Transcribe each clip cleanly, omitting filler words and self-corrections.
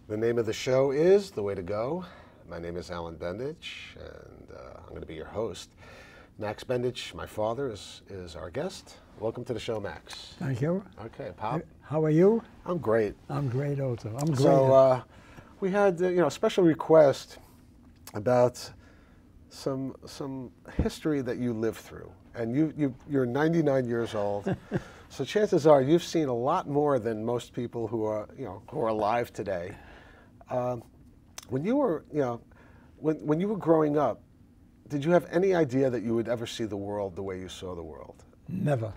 The name of the show is The Way to Go. My name is Alan Bendich, and I'm going to be your host. Max Bendich, my father, is our guest. Welcome to the show, Max. Thank you. Okay, Pop. How are you? I'm great. I'm great also. I'm great. So we had a special request about some history that you lived through, and you're 99 years old. So chances are you've seen a lot more than most people who are alive today. When you were when you were growing up, did you have any idea that you would ever see the world the way you saw the world? Never.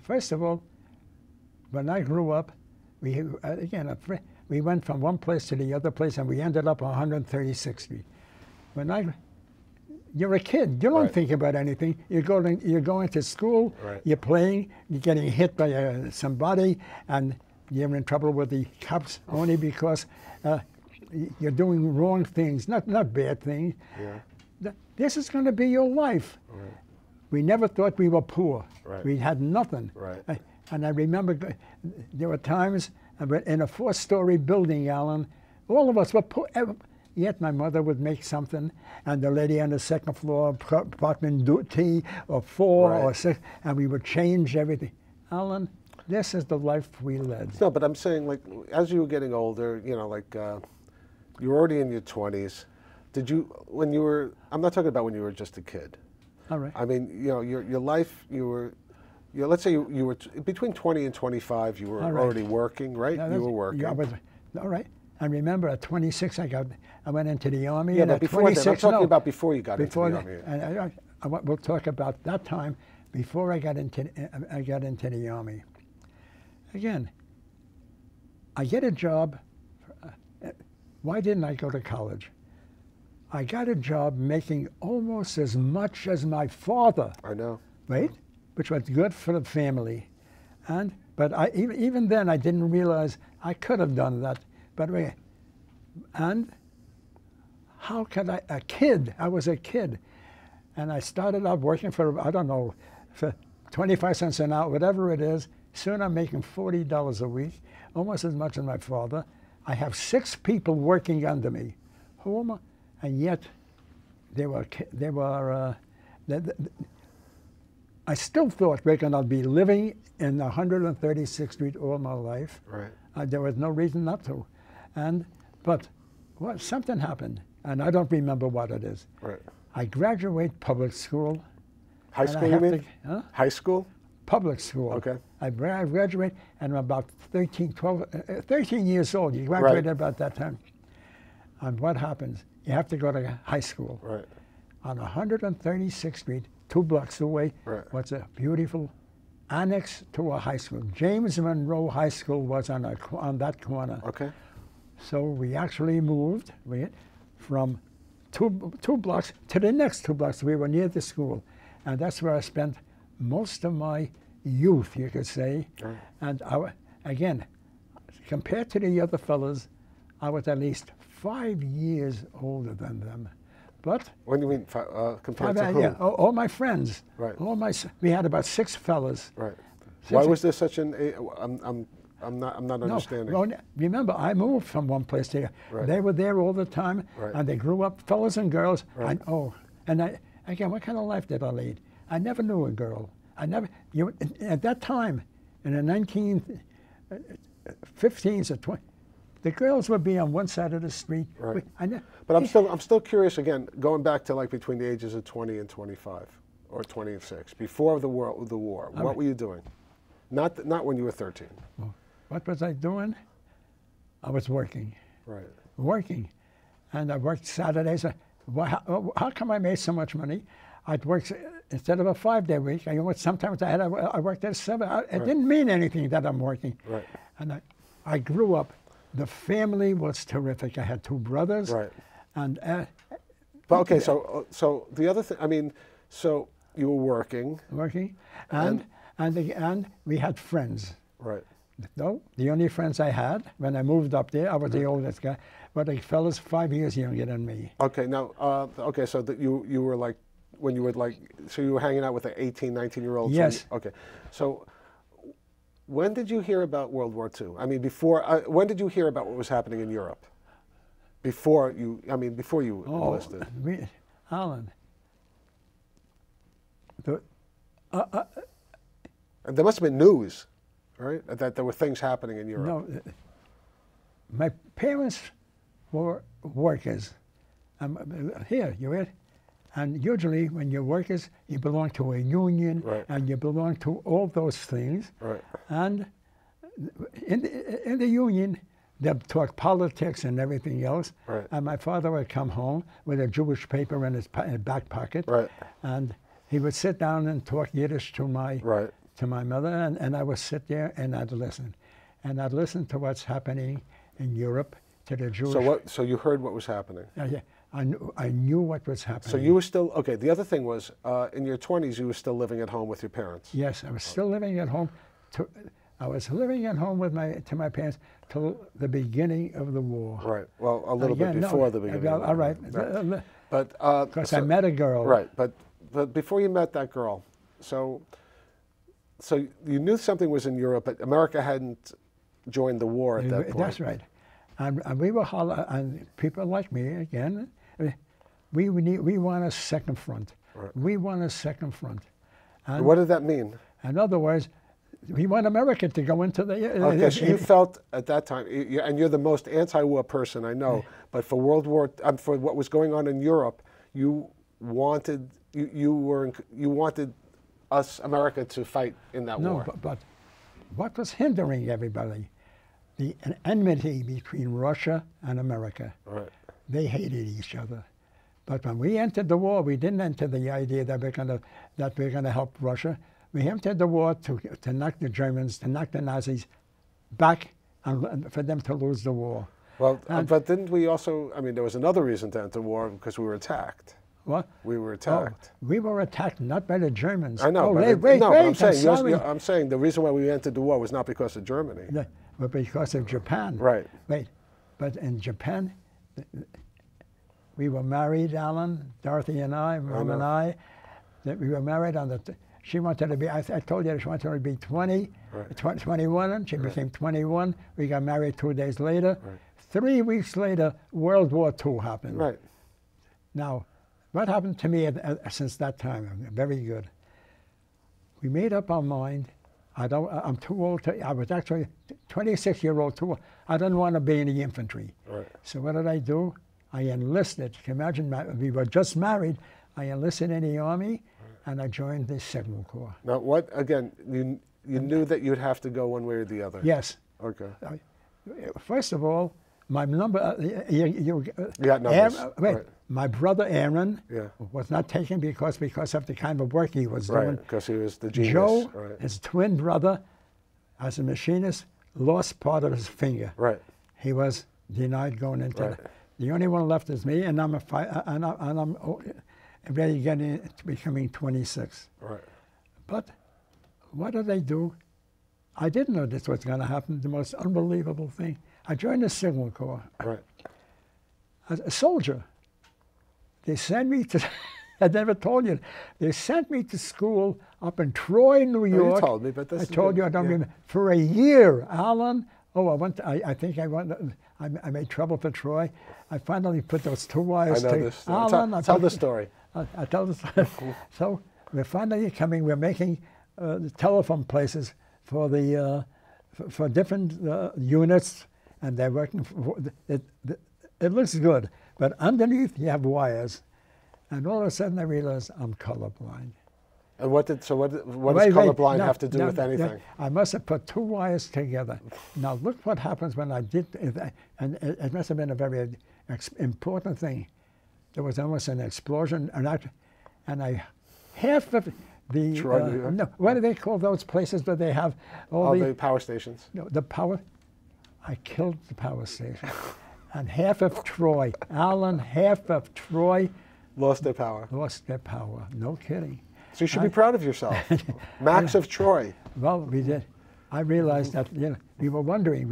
First of all, when I grew up, we went from one place to the other place, and we ended up on 136th Street. You're a kid. You don't Right. think about anything. You're going to school. Right. You're playing. You're getting hit by somebody, and you're in trouble with the cops only because you're doing wrong things, not bad things. Yeah. This is going to be your life. Right. We never thought we were poor. Right. We had nothing. Right. And I remember there were times in a 4-story building, Alan, all of us were poor. Yet my mother would make something, and the lady on the second floor, apartment T or 4 Right. or 6, and we would change everything. Alan, this is the life we led. No, but I'm saying, like, as you were getting older, you were already in your 20s. Did you, when you were, I'm not talking about when you were just a kid. All right. I mean, your life, let's say you were between 20 and 25, you were All right. already working, right? Yeah, You were working. Yeah, all right. And remember, at 26, I went into the Army. Yeah, and but at before that, I'm 26, talking no, about before you got before into the Army. and we'll talk about that time before I got into the Army. Again, I get a job. Why didn't I go to college? I got a job making almost as much as my father. I know. Right? Which was good for the family. But even then, I didn't realize I could have done that. And how could I was a kid. And I started out working for, I don't know, for 25 cents an hour, whatever it is. Soon I'm making $40 a week, almost as much as my father. I have 6 people working under me. And yet, I still thought we're going to be living in 136th Street all my life. Right. There was no reason not to. But something happened, and I don't remember what it is. Right. I graduate public school. High school, you mean? High school? Public school. Okay. I graduate, and I'm about 13 years old. You graduated Right. about that time. And what happens? You have to go to high school. Right. On 136th Street, 2 blocks away, Right. was a beautiful annex to a high school. James Monroe High School was on that corner. Okay. So we actually moved from two blocks to the next 2 blocks. We were near the school. And that's where I spent most of my youth, you could say. Right. And again, compared to the other fellas, I was at least 5 years older than them. But What do you mean, compared to who? yeah, all my friends. Right. We had about 6 fellas. Right. 6 Why was there such an? I'm not understanding. No, remember, I moved from one place to the other. Right. They were there all the time, Right. and they grew up, fellas and girls. Right. Again, what kind of life did I lead? I never knew a girl. At that time, in the 1915s or 20s, the girls would be on one side of the street. Right. But I'm still curious. Again, going back to like between the ages of 20 and 25, or 26, before the war. What were you doing? Not when you were 13. What was I doing? I was working. Right. Working. And I worked Saturdays. How come I made so much money? I'd work, instead of a 5-day week, sometimes I worked at 7. It didn't mean anything that I'm working. Right. And I grew up. The family was terrific. I had 2 brothers. Right. And But okay, so the other thing, I mean, so you were working. and we had friends. Right. No, the only friends I had when I moved up there, I was the oldest guy, but the fellas 5 years younger than me. Okay, now, so that you were like, when you were like, so you were hanging out with an 18, 19-year-old? Yes. Okay, so when did you hear about World War II? I mean, before, when did you hear about what was happening in Europe? Before you enlisted. Alan, there must have been news, right? That there were things happening in Europe. no, my parents were workers. Here, you read? And usually when you're workers, you belong to a union, Right. and you belong to all those things. Right. And in the union, they'd talk politics and everything else. Right. And my father would come home with a Jewish paper in his back pocket. Right. And he would sit down and talk Yiddish to my Right. to my mother, and I would sit there and I'd listen. And I'd listen to what's happening in Europe, to the Jewish. So you heard what was happening. Yeah, I knew what was happening. So you were still, okay, the other thing was, in your 20s, you were still living at home with your parents. Yes, I was still living at home. I was living at home with my parents till the beginning of the war. Right. Well, a little bit before the beginning. All right. But Because I met a girl. Right. But before you met that girl, so you knew something was in Europe, but America hadn't joined the war at that point. That's right. And we were and people like me again. We want a second front. Right. We want a second front. And What did that mean? in other words, we want America to go into the. Okay, so you felt at that time, and you're the most anti-war person I know, but for for what was going on in Europe, you wanted us, America, to fight in that war. No, but what was hindering everybody? The enmity between Russia and America. Right. They hated each other. But when we entered the war, we didn't enter the idea that we're gonna help Russia. We entered the war to knock the Germans, to knock the Nazis back, and for them to lose the war. Well, but didn't we also? I mean, there was another reason to enter war because we were attacked. What? We were attacked. Oh, we were attacked not by the Germans. I know. Oh, but wait, I'm saying the reason why we entered the war was not because of Germany. No, but because of Japan. Right. Wait, but in Japan, we were married, Alan, Dorothy and I, Mom and I. That we were married on the. She wanted to be. I told you she wanted to be 20, Right. 21, and she became 21. We got married 2 days later. Right. 3 weeks later, World War II happened. Right. Now, what happened to me since that time? Very good. We made up our mind. I'm too old I was actually 26-year-old too old. I didn't want to be in the infantry. Right. So what did I do? I enlisted. You can imagine, we were just married. I enlisted in the Army, and I joined the Signal Corps. Now, what again? You knew that you'd have to go one way or the other. Yes. Okay. First of all, my number. You got numbers. Wait. Right. My brother Aaron Yeah. was not taken because of the kind of work he was doing. Right. Because he was the genius. Joe, Right. his twin brother, as a machinist, lost part of his finger. Right. He was denied going into Right. the only one left is me, and I'm ready to get into becoming 26. Right. But what did I do? I didn't know this was going to happen. The most unbelievable thing. I joined the Signal Corps. Right. As a soldier. They sent me to. I never told you. They sent me to school up in Troy, New York. You told me, but this I is told good. you I don't Yeah. remember. For a year, Alan. Oh, I think I went. I made trouble for Troy. I finally put those 2 wires I know together. this story. Tell the story. I tell the story. So we're finally coming. We're making the telephone places for the for different units, and they're working. It looks good, but underneath you have wires, and all of a sudden I realized I'm colorblind. And what does colorblind have to do with anything? I must have put 2 wires together. Now look what happens when I did, and it must have been a very important thing. There was almost an explosion, and half of the what do they call those places where they have all the power stations? No, the power. I killed the power station, and half of Troy, Alan, half of Troy lost their power. Lost their power. No kidding. So you should be proud of yourself. Max of Troy. Well, we did. I realized that we were wondering.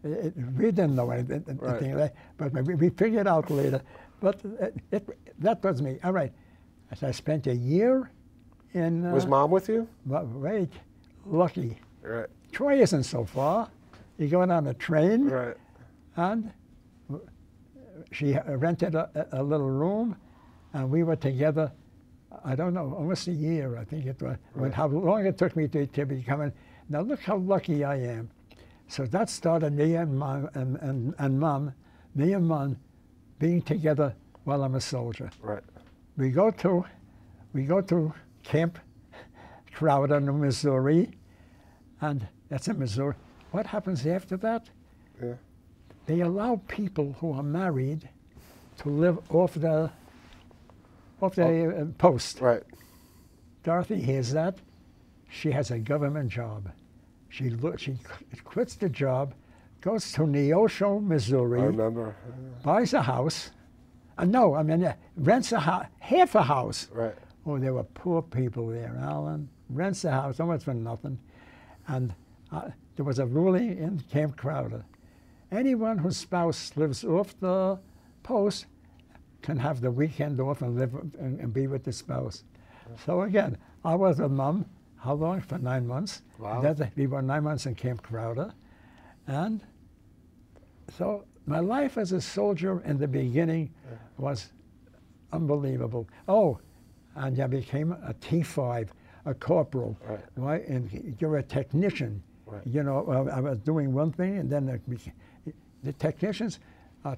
We didn't know anything, Right. but we figured out later. But that was me. All right. So I spent a year in. Was Mom with you? Wait, lucky. Right. Troy isn't so far. You go on a train, Right. and she rented a little room, and we were together, I don't know, almost a year, I think it was. Right. How long it took me to become. Now look how lucky I am. So that started me and Mom, me and Mom being together while I'm a soldier. Right. We go to Camp Crowder, New Missouri, and that's in Missouri. What happens after that? Yeah. They allow people who are married to live off the post. Right. Dorothy hears that. She has a government job. She quits the job, goes to Neosho, Missouri. I remember. Buys a house. Rents a house, half a house. Right. Oh, there were poor people there, Alan. Rents a house, almost for nothing. And there was a ruling in Camp Crowder. Anyone whose spouse lives off the post can have the weekend off and live and be with the spouse. So again, I was with Mom. How long? For 9 months. Wow. We were 9 months in Camp Crowder. And so my life as a soldier in the beginning was unbelievable. Oh, and I became a T5, a corporal. Right? And you're a technician. Right. You know, I was doing one thing, and then the technicians are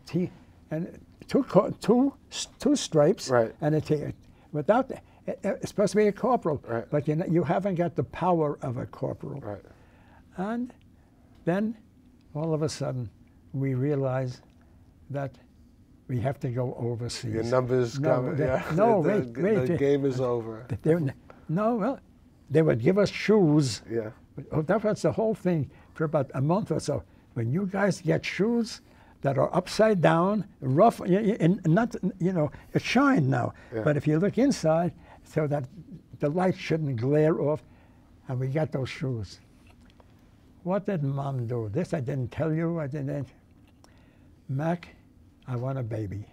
and two stripes, Right. and without it's supposed to be a corporal, right. but you haven't got the power of a corporal. Right. And then all of a sudden we realize that we have to go overseas. Your numbers come. Yeah. No, wait. The game is over. They would give us shoes. Yeah. Oh, that was the whole thing for about a month or so. When you guys get shoes that are upside down, rough, and not, it's shined now. Yeah. But if you look inside, so that the light shouldn't glare off, and we got those shoes. What did Mom do? This I didn't tell you. I didn't. Mac, I want a baby.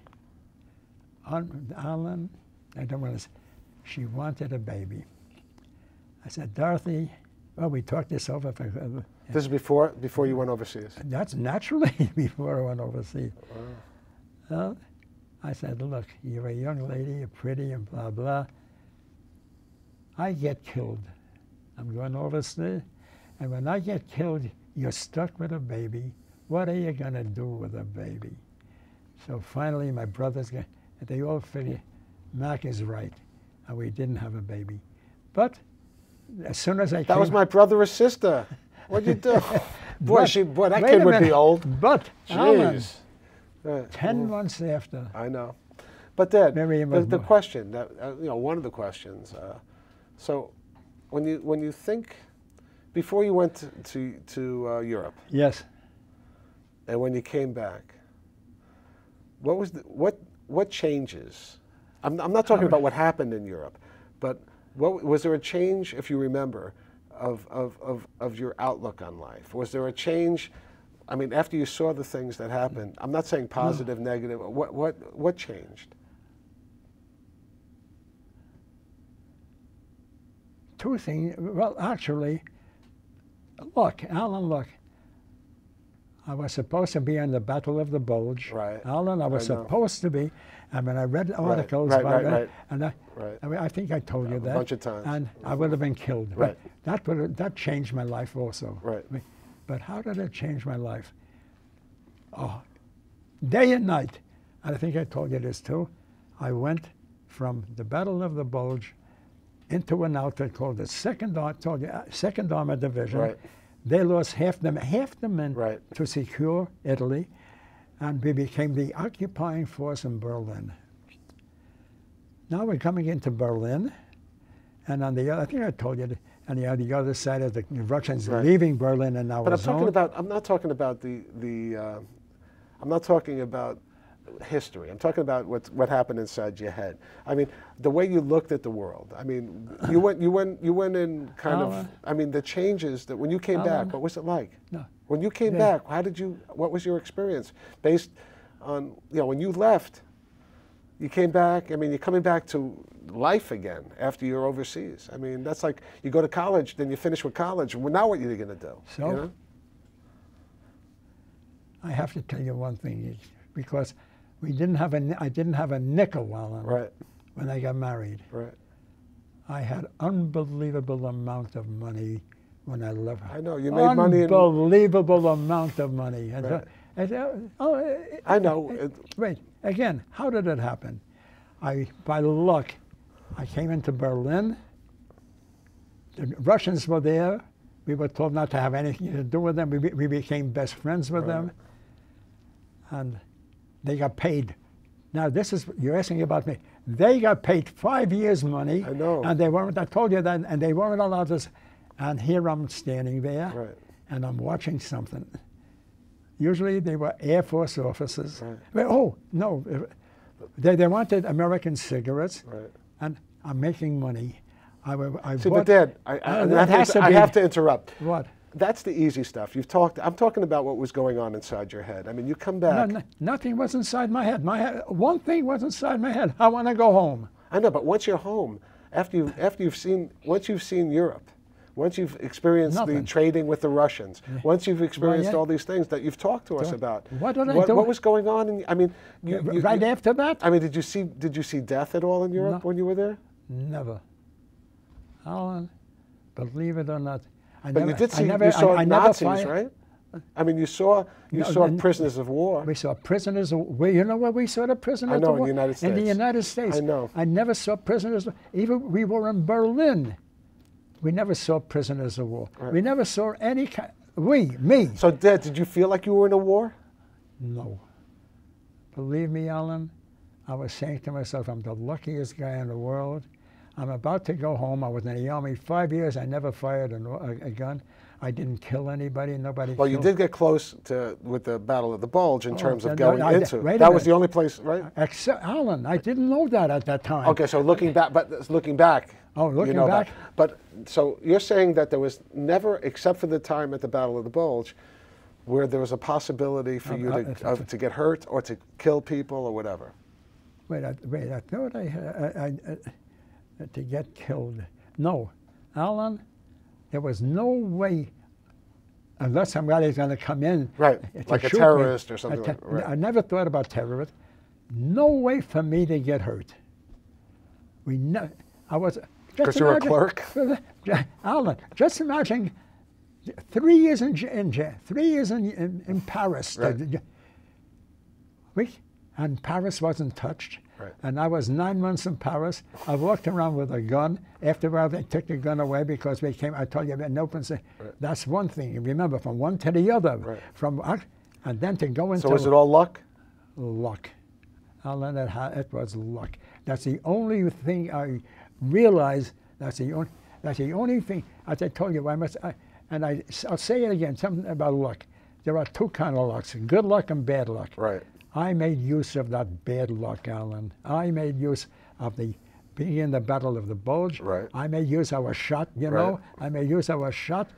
Alan, I don't want to. She wanted a baby. I said, Dorothy. Well, we talked this over. This is before you went overseas? That's naturally before I went overseas. Wow. I said, look, you're a young lady, you're pretty, and blah, blah. I get killed. I'm going overseas. And when I get killed, you're stuck with a baby. What are you going to do with a baby? So finally, my brothers, they all figured, Mac is right. And we didn't have a baby. But as soon as I came... That was my brother or sister. What'd you do? Boy, that kid would be old. But, Alan, Right. 10 months after. I know. But Dad, the more. question, that one of the questions, so when you think, before you went to Europe, yes, and when you came back, what changes? I'm not talking about what happened in Europe, but was there a change, if you remember, of your outlook on life? Was there a change? I mean, after you saw the things that happened, I'm not saying positive, negative. What changed? Two things. Well, actually, look, Alan, look. I was supposed to be in the Battle of the Bulge. Right. Alan, I was supposed to be. I mean, I read articles about that, and I think I told you that. A bunch of times. And I would have been killed. Right. That changed my life also. Right. But how did it change my life? Oh, day and night. And I think I told you this too. I went from the Battle of the Bulge into an outfit called the Second Armored Division. Right. They lost half the men right. to secure Italy, and we became the occupying force in Berlin. Now we're coming into Berlin, and on the other, I think I told you, on the other side of the Russians leaving Berlin and now. But I'm not talking about I'm not talking about history. I'm talking about what happened inside your head. I mean, the way you looked at the world. I mean, you went in kind of. I mean, the changes that when you came back. What was it like? No. When you came back, what was your experience based on when you left? You came back. I mean, you're coming back to life again after you're overseas. I mean, that's like you go to college, then you finish with college. Well, now what are you going to do? So, you know? I have to tell you one thing, because I didn't have a nickel, Alan, Right. when I got married. Right. I had unbelievable amount of money when I left. I know you made money. Unbelievable amount of money. And, Right. I know. Wait, again, how did it happen? By luck, I came into Berlin. The Russians were there. We were told not to have anything to do with them. We became best friends with them. And they got paid. Now this is, you're asking about me. They got paid 5 years' money. I know. And they weren't, I told you that, and they weren't allowed to, and here I'm standing there, Right. and I'm watching something. Usually they were Air Force officers. Right. Well, oh, no, they wanted American cigarettes, Right. and I'm making money. See, but Dad, I have to interrupt. What? That's the easy stuff. I'm talking about what was going on inside your head. I mean, you come back. Nothing was inside my head. One thing was inside my head. I want to go home. I know, but once you're home, once you've seen Europe, once you've experienced the trading with the Russians, once you've experienced all these things that you've talked to us about. What did I do? What was going on? I mean, right after that? I mean, did you see death at all in Europe when you were there? Never. Alan, believe it or not. But you did see, you saw Nazis, right? I mean, you saw prisoners of war. We saw prisoners of war. You know where we saw the prisoners of war? I know, in the United States. In the United States. I know. I never saw prisoners. Even we were in Berlin. We never saw prisoners of war. Right. We never saw any kind. Me. So, Dad, did you feel like you were in a war? No. Believe me, Alan, I was saying to myself, I'm the luckiest guy in the world. I'm about to go home. I was in the Army 5 years. I never fired a gun. I didn't kill anybody. Nobody Well, you did get close with the Battle of the Bulge in terms of going into. Right, that was the only place, right? Except, Alan, I didn't know that at that time. Okay, so looking back, looking back. Oh, looking you know back? That. But, so you're saying that there was never, except for the time at the Battle of the Bulge, where there was a possibility for you to get hurt or to kill people or whatever? Wait, I thought I to get killed. No, Alan, there was no way, unless somebody's going to come in. Right, like a terrorist or something. Right. I never thought about terrorists. No way for me to get hurt. I was. Because you're a clerk? Alan, just imagine 3 years in jail, 3 years in Paris. Right. And Paris wasn't touched. Right. And I was 9 months in Paris. I walked around with a gun. After a while, they took the gun away because we came. I told you, an open. Right. That's one thing. You remember, from one to the other. Right. And then to go into. So was it all luck? Luck. Alan, it was luck. That's the only thing I realized. That's the only thing. As I told you, I'll say it again. Something about luck. There are two kinds of lucks: good luck and bad luck. Right. I made use of that bad luck, Alan. I made use of being in the Battle of the Bulge. Right. I made use of a shot, you know. I made use of a shot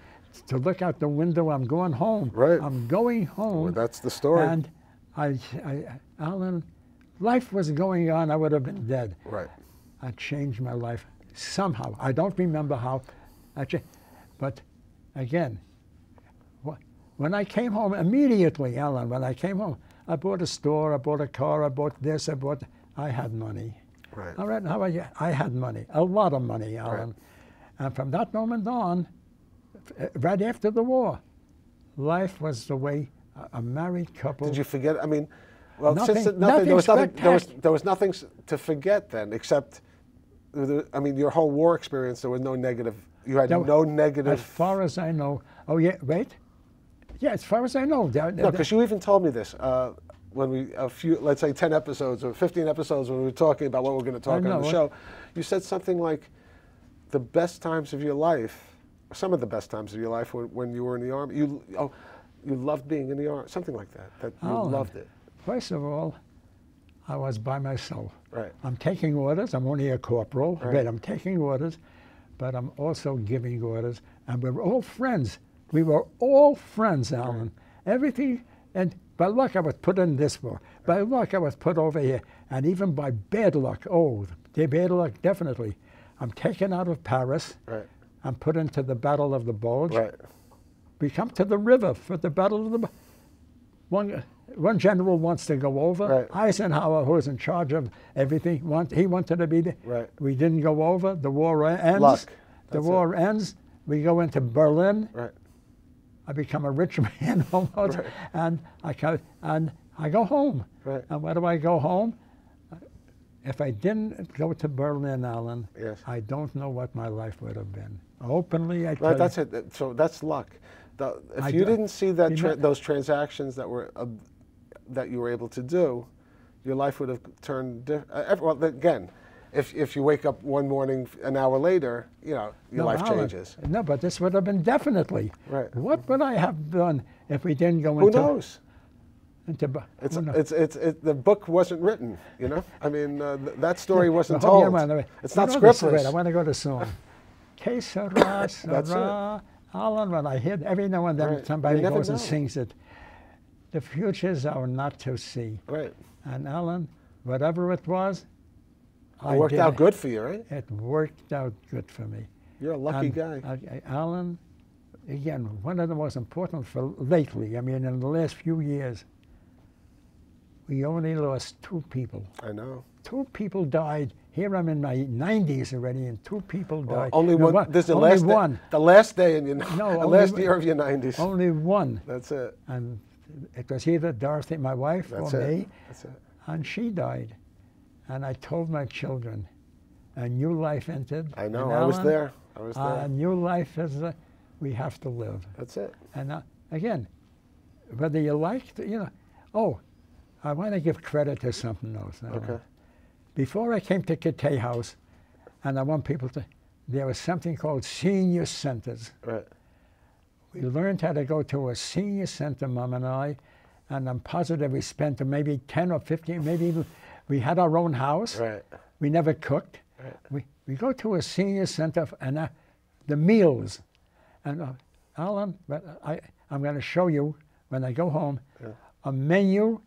to look out the window. I'm going home. Right. I'm going home. Well, that's the story. And Alan, life was going on. I would have been dead. Right. I changed my life somehow. I don't remember how. But again, when I came home immediately, Alan, when I came home, I bought a store, I bought a car, I bought this, I had money. Right. All right, how about you? I had money, a lot of money, Alan. Right. And from that moment on, right after the war, life was the way a married couple. Did you forget? I mean, well, nothing, there was nothing to forget then, except, I mean, your whole war experience, there was no negative. You had no negative. As far as I know. Oh yeah, wait. Yeah, as far as I know. No, because you even told me this when let's say 10 episodes or 15 episodes when we were talking about what we're going to talk on the show. You said something like the best times of your life, some of the best times of your life when you were in the Army. You loved being in the Army, something like that. That you loved it. First of all, I was by myself. Right. I'm taking orders. I'm only a corporal, right. But I'm taking orders, but I'm also giving orders, and we're all friends. We were all friends, Alan. Right. Everything, and By luck, I was put in this war. By luck, I was put over here. And even by bad luck, the bad luck, definitely. I'm taken out of Paris. Right. I'm put into the Battle of the Bulge. Right. We come to the river for the Battle of the One general wants to go over. Right. Eisenhower, who was in charge of everything, he wanted to be there. Right. We didn't go over. The war ends. Luck. The war ends. We go into Berlin. Right. I become a rich man almost, Right. and I go home. Right. And where do I go home? If I didn't go to Berlin, Alan, Yes. I don't know what my life would have been. Openly, I tell Right. you. That's it. So that's luck. If you do- didn't see that you know- those transactions that were that you were able to do, your life would have turned different. Well, again, if you wake up one morning an hour later, your life Alan, changes. No, but this would have been definitely. Right. What would I have done if we didn't go Who into? knows? Who knows? The book wasn't written. I mean, that story wasn't Well, told. yeah, It's not Wait, I scriptless. want to go to song. Que sera, That's sera. Alan, when I hear every now and then Right. somebody You never goes and know. sings it, the futures are not to see. Right. And Alan, whatever it was, It worked out good for you, right? It worked out good for me. You're a lucky And guy. Alan, again, one of the most important for lately, I mean, in the last few years, we only lost 2 people. I know. 2 people died. Here I'm in my 90s already, and 2 people died. Only No, one. This is the only last one. Day, the last day in your No, the only last one. year of your 90s. Only one. That's it. And it was either Dorothy, my wife, That's or it. me, That's it. and she died. And I told my children, a new life entered. I know. And I was Alan, there. I was there. A new life is, we have to live. That's it. And again, whether you like, I want to give credit to something else. Okay. Before I came to Kittay House, and I want people to, there was something called senior centers. Right. We learned how to go to a senior center, Mom and I, and I'm positive we spent maybe 10 or 15, maybe even, we had our own house. Right. We never cooked. Right. We go to a senior center, and the meals. And Alan, I'm going to show you when I go home a menu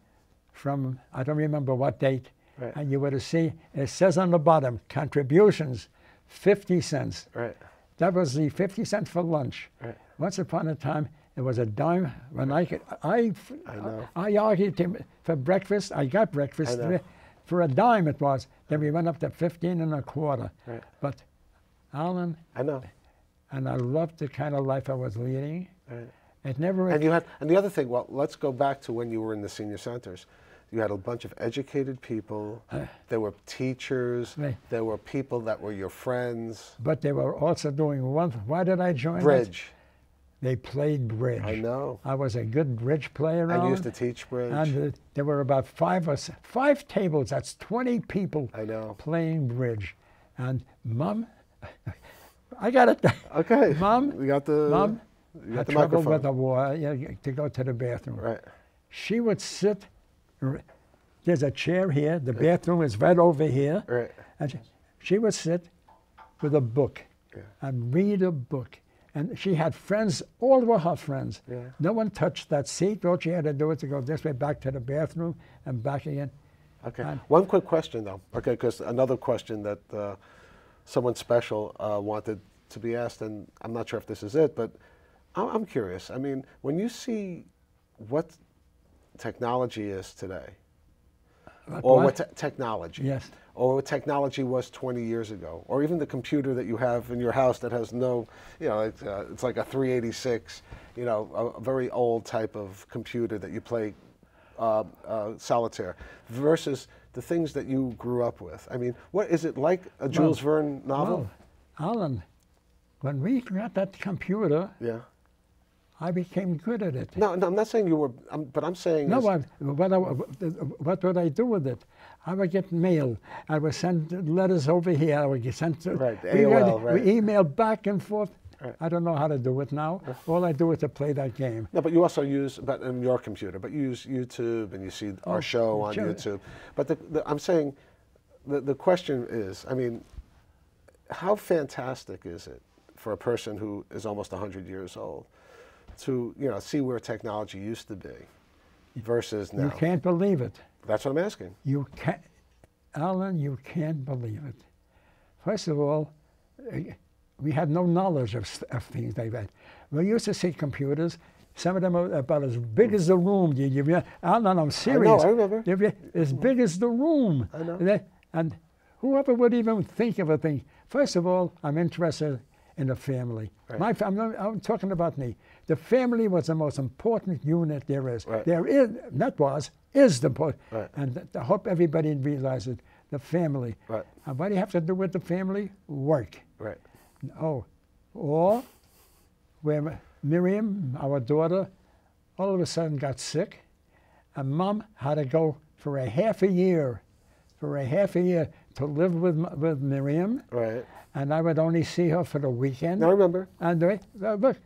from, I don't remember what date, Right. and you would have seen, it says on the bottom, contributions, 50 cents. Right. That was the 50 cents for lunch. Right. Once upon a time, it was a dime. When I know. I argued for breakfast. I got breakfast I know. for a dime. It was. Then we went up to 15 and a quarter. Right. But Alan, I know. and I loved the kind of life I was leading. Right. It never. And you had, and the other thing. Well, let's go back to when you were in the senior centers. You had a bunch of educated people. There were teachers. Right. There were people that were your friends. But they were also doing one. Why did I join? Bridge. They played bridge. I know. I was a good bridge player. And you Alan. used to teach bridge. And there were about 5 tables. That's 20 people I know. playing bridge. And Mom, I got it. Okay. Mom, We got the. Mom You got had the trouble microphone. with the water to go to the bathroom. Right. She would sit. There's a chair here. The bathroom is right over here. Right. And she would sit with a book and read a book. And she had friends, all were her friends. Yeah. No one touched that seat. All she had to do was to go this way, back to the bathroom, and back again. Okay. And- One quick question, though. Okay, because another question that someone special wanted to be asked, and I'm not sure if this is it, but I'm curious. I mean, when you see what technology is today, or what technology, Yes. or what technology was 20 years ago, or even the computer that you have in your house that has no, it's like a 386, a very old type of computer that you play solitaire, versus the things that you grew up with. I mean, what is it like a Jules Verne novel? Well, Alan, when we got that computer, Yeah. I became good at it. No, I'm not saying you were, but I'm saying. No, is- what would I do with it? I would get mail. I would send letters over here. I would get sent to. Right, we AOL, right. We email back and forth. Right. I don't know how to do it now. All I do is to play that game. No, but you also use, but in your computer, but you use YouTube and you see our show on sure. YouTube. But I'm saying, the question is, I mean, how fantastic is it for a person who is almost 100 years old to see where technology used to be, versus now? You can't believe it. That's what I'm asking. You can't, Alan, you can't believe it. First of all, we had no knowledge of things like that. We used to see computers. Some of them are about as big as the room. Alan, I'm serious. I know, I remember. As big as the room. I know. And whoever would even think of a thing. First of all, I'm interested in the family. Right. I'm talking about me. The family was the most important unit there is. Right. There is the important. Right. And I hope everybody realizes the family. Right. And what do you have to do with the family? Work. Right. Oh, or where Miriam, our daughter, all of a sudden got sick, and Mom had to go for a half a year to live with Miriam. Right. And I would only see her for the weekend. I remember. And look,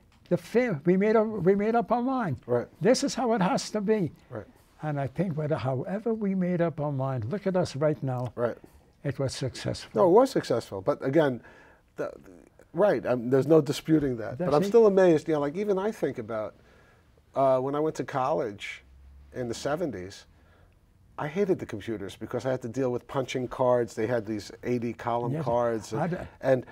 we made up our mind. Right. This is how it has to be. Right. And I think however we made up our mind, look at us right now. Right. It was successful. No, it was successful. But again, right, there's no disputing that. That's But I'm it. still amazed. Like even I think about when I went to college in the 70s, I hated the computers because I had to deal with punching cards. They had these 80-column cards. And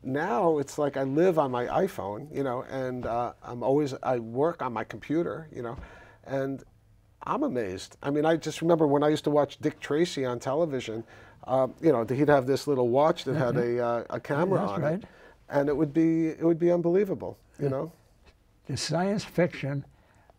now it's like I live on my iPhone, and I work on my computer, and I'm amazed. I mean, I just remember when I used to watch Dick Tracy on television, he'd have this little watch that had a camera on it, and it would be unbelievable, The science fiction,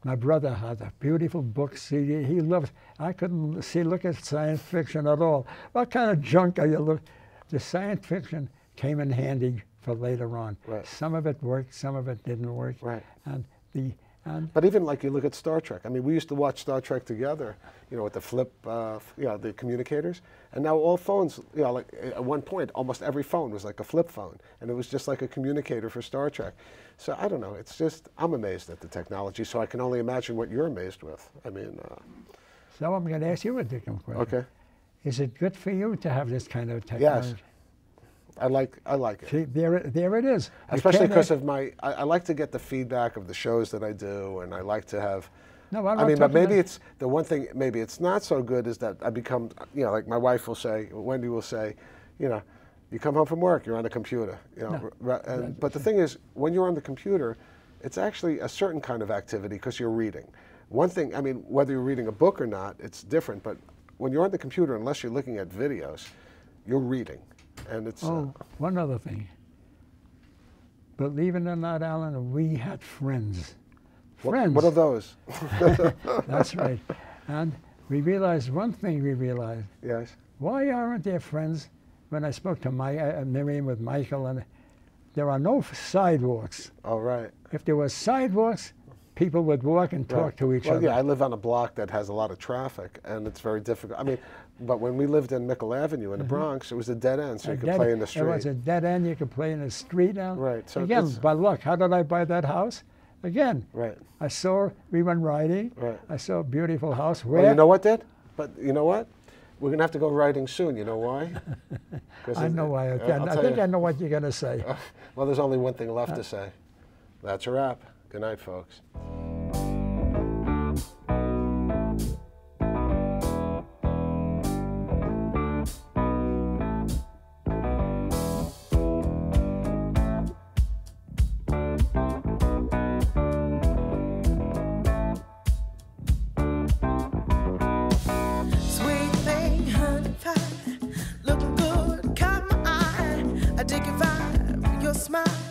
my brother had a beautiful books. He loved. I couldn't look at science fiction at all. What kind of junk are you looking? The science fiction came in handy for later on. Right. Some of it worked, some of it didn't work. Right. And But even like you look at Star Trek. I mean, we used to watch Star Trek together, with the flip, the communicators. And now all phones, like at one point, almost every phone was like a flip phone, and it was just like a communicator for Star Trek. So I don't know. It's just I'm amazed at the technology. So I can only imagine what you're amazed with. I mean. So I'm going to ask you a different question. Okay. Is it good for you to have this kind of technology? Yes. I like it. See, there it is. Especially because of I like to get the feedback of the shows that I do, and I like to have. No, I mean, but maybe it's the one thing. Maybe it's not so good is that I become, like my wife will say, Wendy will say, you come home from work, you're on the computer, but the thing is, when you're on the computer, it's actually a certain kind of activity because you're reading. One thing, I mean, whether you're reading a book or not, it's different. But when you're on the computer, unless you're looking at videos, you're reading. And it's one other thing. Believe it or not, Alan, we had friends. Friends. What are those? That's right. And we realized one thing. Yes. Why aren't there friends? When I spoke to Miriam with Michael, and there are no sidewalks. Oh, right. If there were sidewalks, people would walk and talk to each other. Yeah, I live on a block that has a lot of traffic, and it's very difficult. I mean, but when we lived in Mickle Avenue in the Bronx, it was a dead end, so you could play in the street. It was a dead end. You could play in the street now. Right. So again, by luck, how did I buy that house? Again, right. We went riding. Right. I saw a beautiful house. Well, you know what, Dad? But you know what? We're going to have to go riding soon. You know why? I know why. I think I know what you're going to say. Well, there's only one thing left to say. That's a wrap. Good night, folks. Smile.